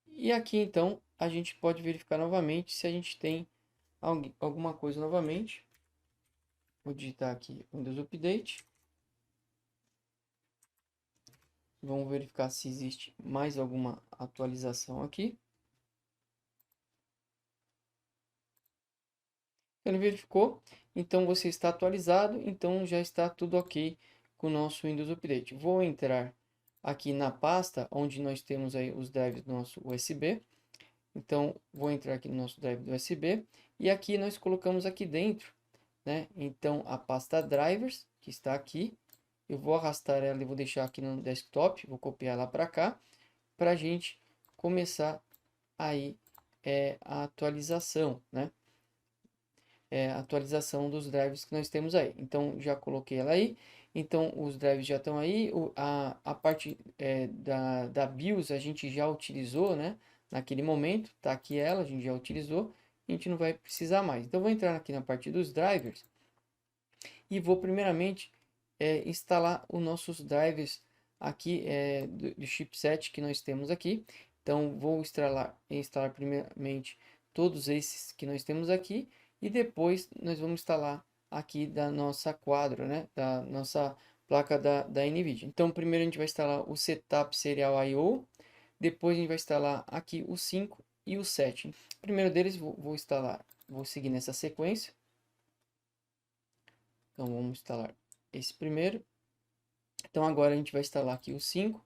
E aqui então a gente pode verificar novamente se a gente tem alguma coisa novamente. Vou digitar aqui Windows Update. Vamos verificar se existe mais alguma atualização aqui. Ele verificou, então você está atualizado, então já está tudo ok com o nosso Windows Update. Vou entrar aqui na pasta onde nós temos aí os drives do nosso USB. Então, vou entrar aqui no nosso drive do USB e aqui nós colocamos aqui dentro, né? Então, a pasta drivers, que está aqui, eu vou arrastar ela e vou deixar aqui no desktop, vou copiar ela para cá, para a gente começar aí a atualização, né? A atualização dos drives que nós temos aí. Então, já coloquei ela aí. Então, os drives já estão aí. A parte da BIOS a gente já utilizou, né? Naquele momento, tá aqui ela, a gente já utilizou. A gente não vai precisar mais. Então, vou entrar aqui na parte dos drivers. E vou primeiramente instalar os nossos drivers aqui do chipset que nós temos aqui. Então, vou instalar primeiramente todos esses que nós temos aqui. E depois nós vamos instalar aqui da nossa quadro, né? Da nossa placa da NVIDIA. Então, primeiro a gente vai instalar o Setup Serial I/O. Depois a gente vai instalar aqui o 5 e o 7. O primeiro deles vou instalar, vou seguir nessa sequência. Então, vamos instalar esse primeiro. Então, agora a gente vai instalar aqui o 5.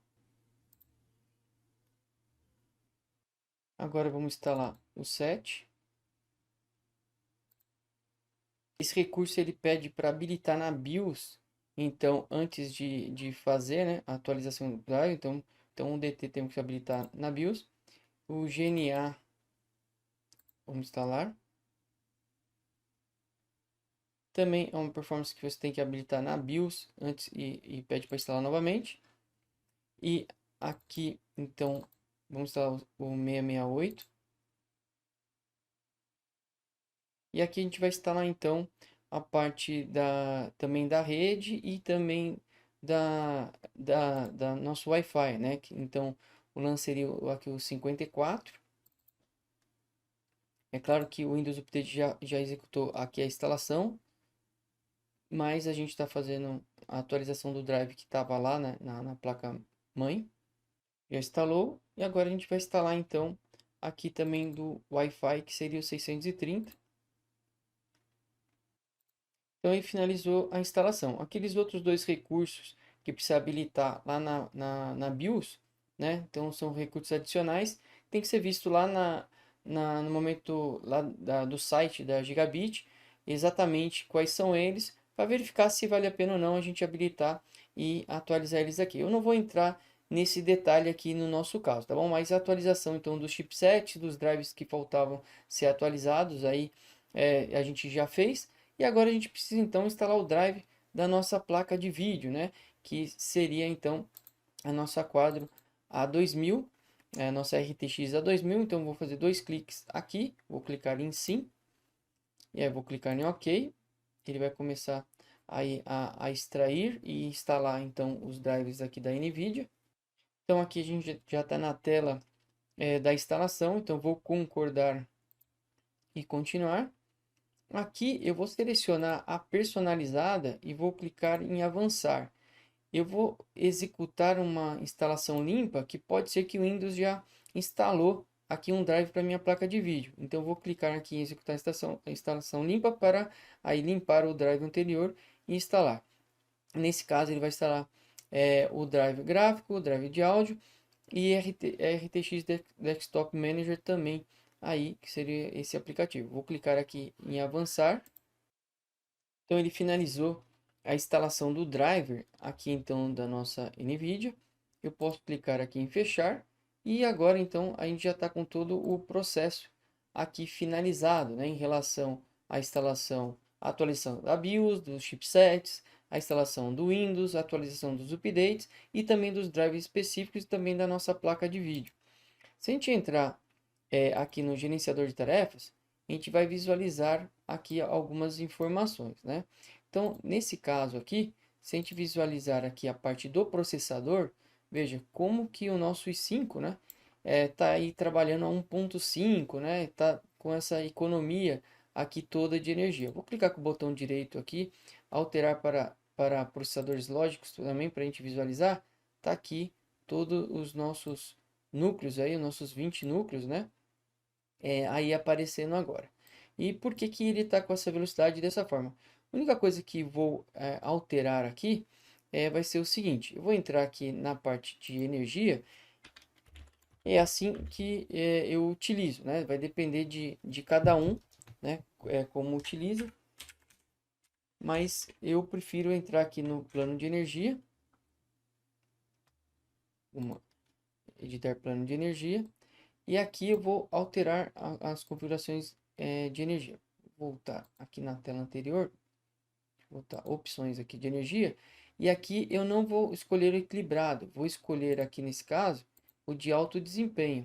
Agora vamos instalar o 7. Esse recurso ele pede para habilitar na BIOS. Então, antes de fazer, né, a atualização do drive, então o DT temos que habilitar na BIOS. O GNA, vamos instalar. Também é uma performance que você tem que habilitar na BIOS antes e pede para instalar novamente. E aqui, então, vamos instalar o 668. E aqui a gente vai instalar, então, a parte também da rede e também da nosso Wi-Fi, né? Então, o LAN seria aqui o 54. É claro que o Windows Update já executou aqui a instalação, mas a gente está fazendo a atualização do drive que estava lá, né, na placa mãe. Já instalou e agora a gente vai instalar então aqui também do Wi-Fi, que seria o 630. Então aí finalizou a instalação. Aqueles outros dois recursos que precisa habilitar lá na BIOS, né? Então são recursos adicionais, tem que ser visto lá no momento lá do site da Gigabit, exatamente quais são eles, para verificar se vale a pena ou não a gente habilitar e atualizar eles aqui. Eu não vou entrar nesse detalhe aqui no nosso caso, tá bom? Mas a atualização então dos chipsets, dos drives que faltavam ser atualizados, aí a gente já fez. E agora a gente precisa então instalar o drive da nossa placa de vídeo, né? Que seria então a nossa quadro A2000, a nossa RTX A2000. Então vou fazer dois cliques aqui, vou clicar em sim, e aí vou clicar em OK. Ele vai começar aí a extrair e instalar então os drives aqui da NVIDIA. Então aqui a gente já está na tela da instalação, então vou concordar e continuar. Aqui eu vou selecionar a personalizada e vou clicar em avançar. Eu vou executar uma instalação limpa, que pode ser que o Windows já instalou aqui um drive para minha placa de vídeo. Então eu vou clicar aqui em executar a instalação limpa para aí limpar o drive anterior e instalar. Nesse caso ele vai instalar o drive gráfico, o drive de áudio e RTX Desktop Manager também aí, que seria esse aplicativo. Vou clicar aqui em avançar. Então ele finalizou a instalação do driver aqui então da nossa NVIDIA. Eu posso clicar aqui em fechar e agora então a gente já está com todo o processo aqui finalizado, né, em relação à instalação, a atualização da BIOS, dos chipsets, a instalação do Windows, a atualização dos updates e também dos drivers específicos e também da nossa placa de vídeo. Se a gente entrar aqui no gerenciador de tarefas, a gente vai visualizar aqui algumas informações, né? Então, nesse caso aqui, se a gente visualizar aqui a parte do processador, veja como que o nosso i5, né, tá aí trabalhando a 1.5, né, tá com essa economia aqui toda de energia. Vou clicar com o botão direito aqui, alterar para processadores lógicos também para a gente visualizar. Tá aqui todos os nossos núcleos aí, os nossos 20 núcleos, né? Aí aparecendo agora. E por que que ele está com essa velocidade dessa forma? A única coisa que vou alterar aqui vai ser o seguinte: eu vou entrar aqui na parte de energia, é assim que eu utilizo, né? Vai depender de cada um, né? Como utiliza, mas eu prefiro entrar aqui no plano de energia, editar plano de energia. E aqui eu vou alterar as configurações de energia. Vou voltar aqui na tela anterior, voltar opções aqui de energia. E aqui eu não vou escolher o equilibrado, vou escolher aqui nesse caso o de alto desempenho.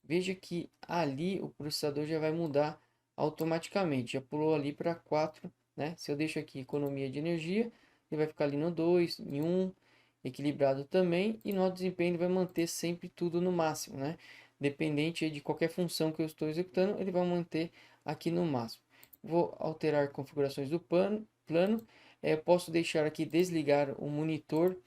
Veja que ali o processador já vai mudar automaticamente, já pulou ali para 4, né? Se eu deixo aqui economia de energia, ele vai ficar ali no 2, em 1, equilibrado também, e no alto desempenho ele vai manter sempre tudo no máximo, né? Dependente de qualquer função que eu estou executando, ele vai manter aqui no máximo. Vou alterar configurações do plano. Posso deixar aqui desligar o monitor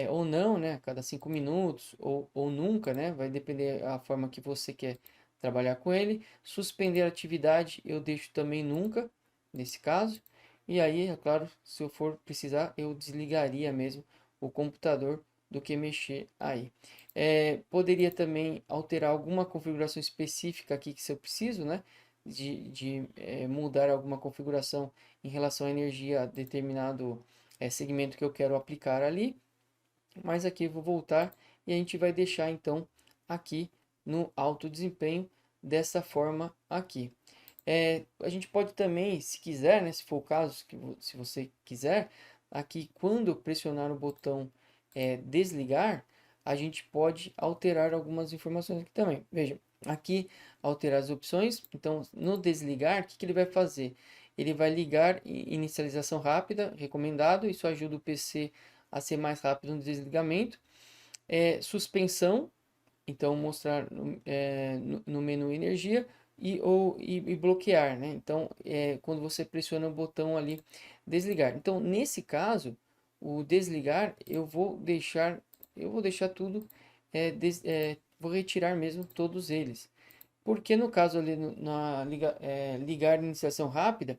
ou não, né? A cada 5 minutos ou nunca, né? Vai depender a forma que você quer trabalhar com ele. Suspender a atividade eu deixo também nunca, nesse caso. E aí, é claro, se eu for precisar, eu desligaria mesmo o computador do que mexer aí. Poderia também alterar alguma configuração específica aqui que se eu preciso, né? De mudar alguma configuração em relação à energia a determinado segmento que eu quero aplicar ali. Mas aqui eu vou voltar e a gente vai deixar então aqui no alto desempenho dessa forma aqui. A gente pode também, se quiser, né, se for o caso, se você quiser, aqui quando pressionar o botão desligar, a gente pode alterar algumas informações aqui também. Veja, aqui alterar as opções. Então, no desligar, o que ele vai fazer? Ele vai ligar inicialização rápida, recomendado. Isso ajuda o PC a ser mais rápido no desligamento. Suspensão então mostrar no menu energia e bloquear, né? Então, quando você pressiona o botão ali desligar. Então, nesse caso, o desligar, eu vou deixar tudo, vou retirar mesmo todos eles. Porque no caso ali ligar iniciação rápida,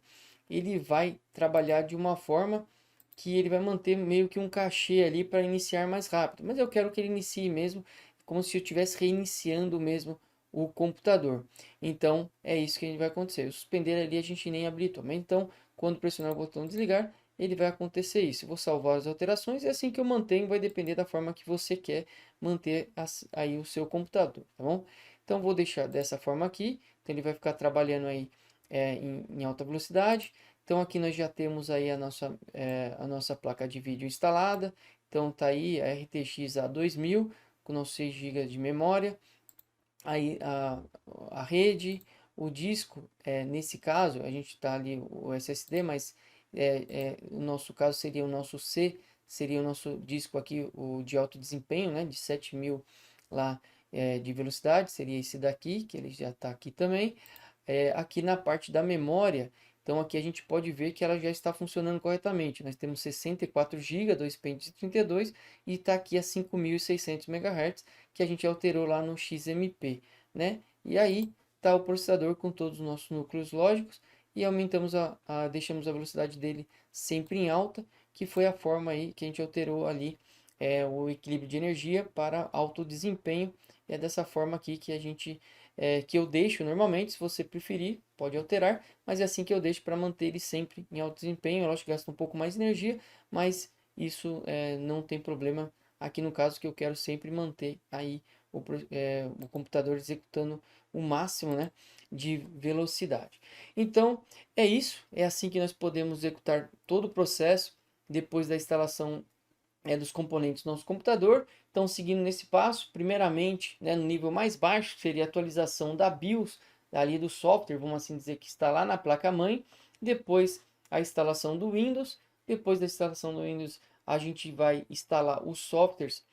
ele vai trabalhar de uma forma que ele vai manter meio que um cachê ali para iniciar mais rápido. Mas eu quero que ele inicie mesmo como se eu estivesse reiniciando mesmo o computador. Então é isso que vai acontecer. Eu suspender ali, a gente nem habilitou. Mas então, quando pressionar o botão desligar, ele vai acontecer isso. Eu vou salvar as alterações e assim que eu mantenho, vai depender da forma que você quer manter aí o seu computador, tá bom? Então vou deixar dessa forma aqui. Então ele vai ficar trabalhando aí em alta velocidade. Então aqui nós já temos aí a nossa placa de vídeo instalada. Então tá aí a RTX A2000 com nossos 6 GB de memória. Aí a rede, o disco, nesse caso a gente está ali o SSD, mas no nosso caso seria o nosso C, seria o nosso disco aqui, o de alto desempenho, né, de 7000 lá de velocidade, seria esse daqui, que ele já está aqui também. Aqui na parte da memória, então aqui a gente pode ver que ela já está funcionando corretamente. Nós temos 64 GB, 2 pentes de 32 e está aqui a 5.600 MHz que a gente alterou lá no XMP, né? E aí está o processador com todos os nossos núcleos lógicos e aumentamos deixamos a velocidade dele sempre em alta, que foi a forma aí que a gente alterou ali o equilíbrio de energia para alto desempenho. É dessa forma aqui que a gente que eu deixo normalmente. Se você preferir, pode alterar, mas é assim que eu deixo para manter ele sempre em alto desempenho. Eu acho que gasta um pouco mais de energia, mas isso não tem problema aqui no caso, que eu quero sempre manter aí o computador executando o máximo, né, de velocidade. Então é isso, é assim que nós podemos executar todo o processo depois da instalação dos componentes do nosso computador. Então, seguindo nesse passo, primeiramente, né, no nível mais baixo, seria a atualização da BIOS, ali do software, vamos assim dizer, que está lá na placa-mãe. Depois, a instalação do Windows. Depois da instalação do Windows, a gente vai instalar os softwares,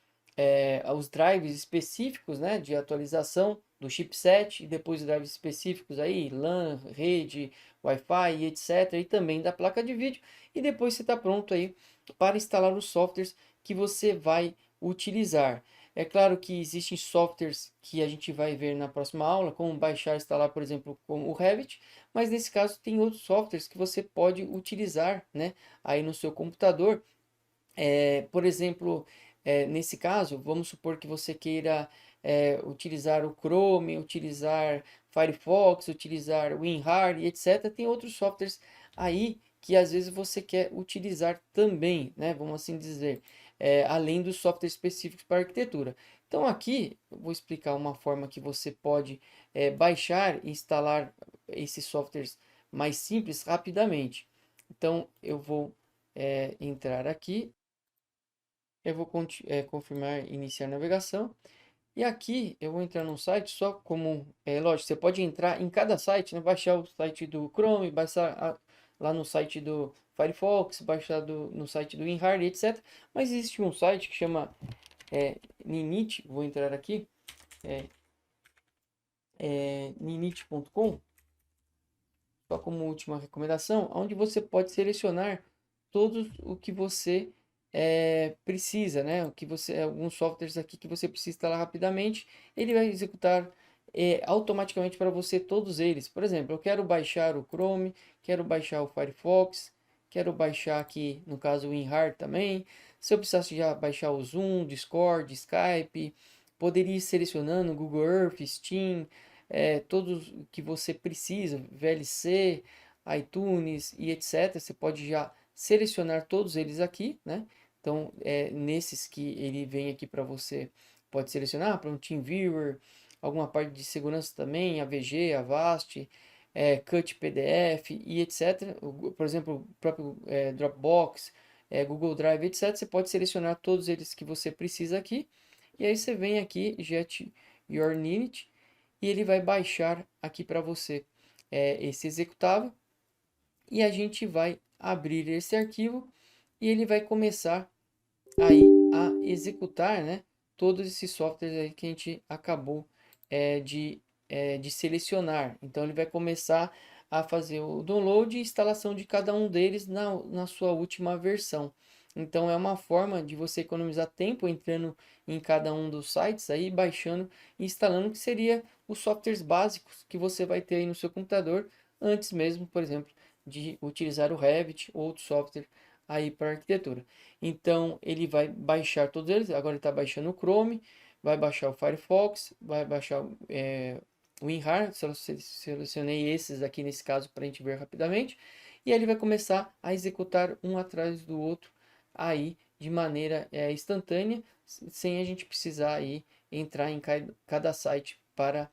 os drives específicos, né, de atualização do chipset, e depois os drives específicos aí, LAN, rede, Wi-Fi, etc. E também da placa de vídeo. E depois você está pronto aí para instalar os softwares que você vai utilizar. É claro que existem softwares que a gente vai ver na próxima aula, como baixar e instalar, por exemplo, como o Revit, mas nesse caso tem outros softwares que você pode utilizar, né, aí no seu computador. Por exemplo, nesse caso, vamos supor que você queira utilizar o Chrome, utilizar Firefox, utilizar WinRAR e etc. Tem outros softwares aí que às vezes você quer utilizar também, né? Vamos assim dizer, além dos softwares específicos para arquitetura. Então aqui eu vou explicar uma forma que você pode baixar e instalar esses softwares mais simples rapidamente. Então eu vou entrar aqui, eu vou confirmar iniciar navegação. E aqui eu vou entrar no site só como, lógico, você pode entrar em cada site, né? Baixar o site do Chrome, baixar lá no site do Firefox, baixar no site do WinRAR, etc. Mas existe um site que chama Ninit, vou entrar aqui, ninit.com, só como última recomendação, onde você pode selecionar todos o que você precisa, né? O que você, alguns softwares aqui que você precisa instalar rapidamente, ele vai executar automaticamente para você todos eles. Por exemplo, eu quero baixar o Chrome, quero baixar o Firefox, quero baixar aqui, no caso, o WinRAR também. Se eu precisasse já baixar o Zoom, Discord, Skype, poderia ir selecionando Google Earth, Steam, todos que você precisa, VLC, iTunes e etc. Você pode já selecionar todos eles aqui, né? Então, nesses que ele vem aqui para você, pode selecionar para um TeamViewer, alguma parte de segurança também, AVG, Avast, Cut PDF e etc. Por exemplo, o próprio Dropbox, Google Drive, etc. Você pode selecionar todos eles que você precisa aqui. E aí você vem aqui, Get Your Ninit, e ele vai baixar aqui para você esse executável. E a gente vai abrir esse arquivo e ele vai começar aí a executar, né, todos esses softwares aí que a gente acabou de selecionar. Então ele vai começar a fazer o download e instalação de cada um deles na sua última versão. Então é uma forma de você economizar tempo entrando em cada um dos sites aí, baixando e instalando, que seria os softwares básicos que você vai ter aí no seu computador antes mesmo, por exemplo, de utilizar o Revit ou outro software aí para arquitetura. Então ele vai baixar todos eles. Agora ele está baixando o Chrome, vai baixar o Firefox, vai baixar o WinRAR. Selecionei esses aqui nesse caso para a gente ver rapidamente. E aí ele vai começar a executar um atrás do outro aí de maneira instantânea, sem a gente precisar aí entrar em cada site para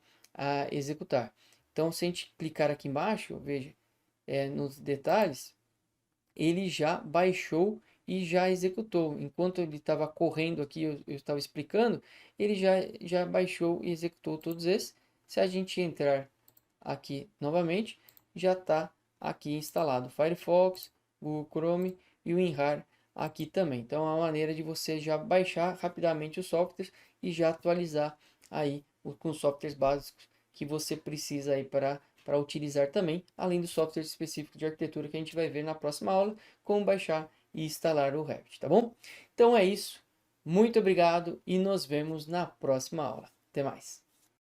executar. Então, se a gente clicar aqui embaixo, veja, nos detalhes, ele já baixou e já executou. Enquanto ele estava correndo aqui, eu estava explicando, ele já baixou e executou todos esses. Se a gente entrar aqui novamente, já está aqui instalado o Firefox, o Chrome e o WinRAR aqui também. Então é uma maneira de você já baixar rapidamente os softwares e já atualizar aí com os softwares básicos que você precisa aí para utilizar também, além dos softwares específicos de arquitetura que a gente vai ver na próxima aula, como baixar e instalar o Revit, tá bom? Então é isso. Muito obrigado e nos vemos na próxima aula. Até mais.